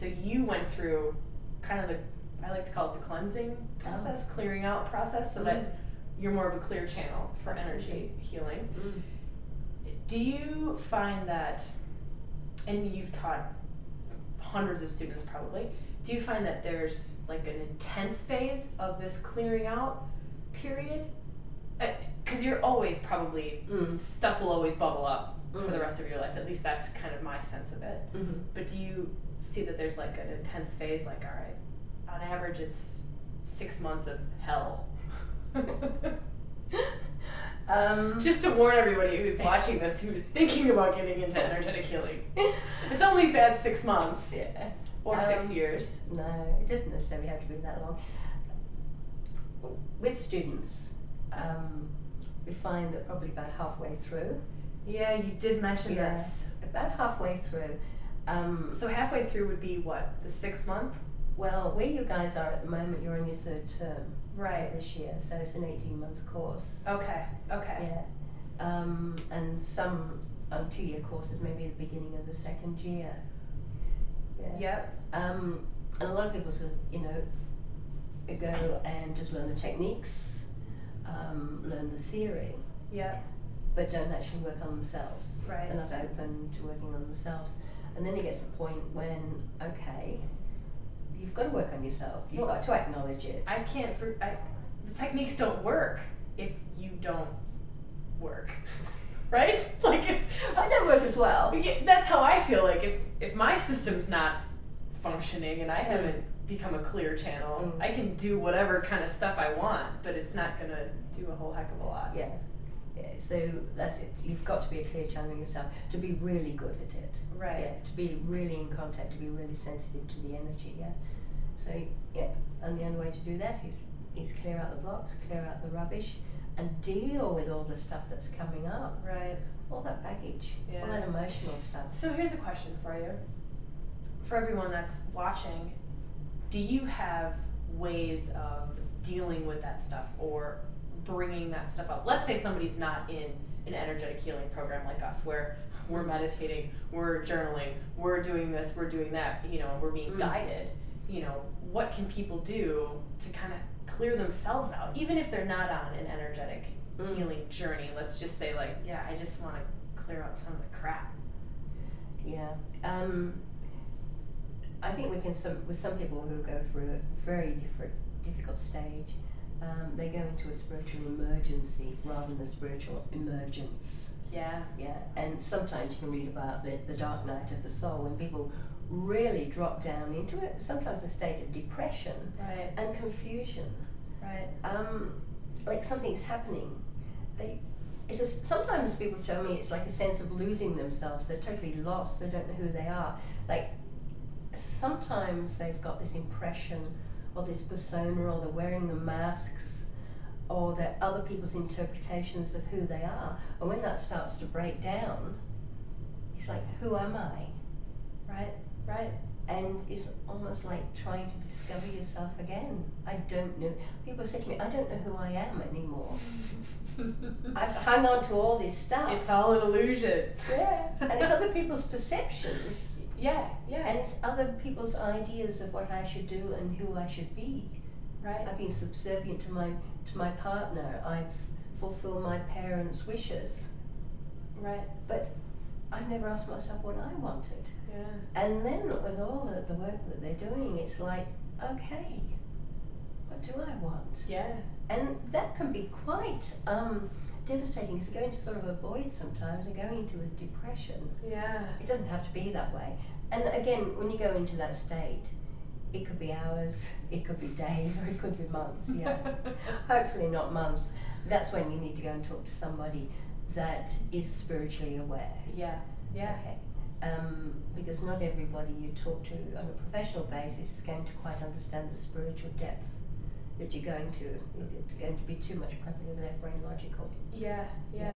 So you went through kind of I like to call it the cleansing process, clearing out process, so that you're more of a clear channel for energy healing. Do you find that, and you've taught hundreds of students probably, do you find that there's like an intense phase of this clearing out period? Because you're always probably, stuff will always bubble up for the rest of your life. At least that's kind of my sense of it. But do you see that there's like an intense phase, like, all right, on average it's 6 months of hell? Just to warn everybody who's watching this, who's thinking about getting into energetic healing. It's only bad 6 months. Yeah. Or 6 years. No, it doesn't necessarily have to be that long. With students, we find that probably about halfway through. Yeah, you did mention this. About halfway through. So halfway through would be what, the 6th month? Well, where you guys are at the moment, you're on your 3rd term. Right. This year, so it's an 18-month course. Okay. Yeah. And some 2-year courses, maybe at the beginning of the 2nd year. Yeah. Yep. And a lot of people sort of, go and just learn the techniques, learn the theory. Yep. But don't actually work on themselves. Right. They're not open to working on themselves. And then it gets to the point when, okay, you've got to work on yourself. You've got to acknowledge it. I can't, the techniques don't work if you don't work. Right? Like if I don't work as well. That's how I feel. Like if my system's not functioning and I haven't become a clear channel, I can do whatever kind of stuff I want, but it's not gonna do a whole heck of a lot. Yeah. So that's it. You've got to be a clear channel yourself to be really good at it. Right. Yeah. To be really in contact, to be really sensitive to the energy. Yeah. So and the only way to do that is clear out the blocks, clear out the rubbish, and deal with all the stuff that's coming up. Right. All that baggage, all that emotional stuff. So here's a question for you. For everyone that's watching, do you have ways of dealing with that stuff or bringing that stuff up? Let's say somebody's not in an energetic healing program like us, where we're meditating, we're journaling, we're doing this, we're doing that, we're being guided. What can people do to kind of clear themselves out, even if they're not on an energetic healing journey? Let's just say, like, I just want to clear out some of the crap. Yeah. I think with some people who go through a very difficult stage, they go into a spiritual emergency rather than a spiritual emergence. Yeah. Yeah. And sometimes you can read about the dark night of the soul, when people really drop down into it, sometimes a state of depression and confusion. Right. Like something's happening. Sometimes people tell me it's like a sense of losing themselves. They're totally lost. They don't know who they are. Like sometimes they've got this impression or this persona, or they're wearing the masks, or they're other people's interpretations of who they are. And when that starts to break down, it's like, who am I? Right. And it's almost like trying to discover yourself again. I don't know. People say to me, I don't know who I am anymore. I've hung on to all this stuff. It's all an illusion. Yeah. And it's other people's perceptions. Yeah. And it's other people's ideas of what I should do and who I should be. Right. I've been subservient to my partner. I've fulfilled my parents' wishes. Right. But I've never asked myself what I wanted. Yeah. And then with all of the work that they're doing, it's like, okay, what do I want? Yeah. And that can be quite devastating, because they go into sort of a void sometimes. They're going into a depression. Yeah. It doesn't have to be that way. And again, when you go into that state, it could be hours, it could be days, or it could be months. Yeah. Hopefully not months. That's when you need to go and talk to somebody that is spiritually aware. Yeah. Okay. Because not everybody you talk to on a professional basis is going to quite understand the spiritual depth that you're going to be too much probably left brain logical. Yeah.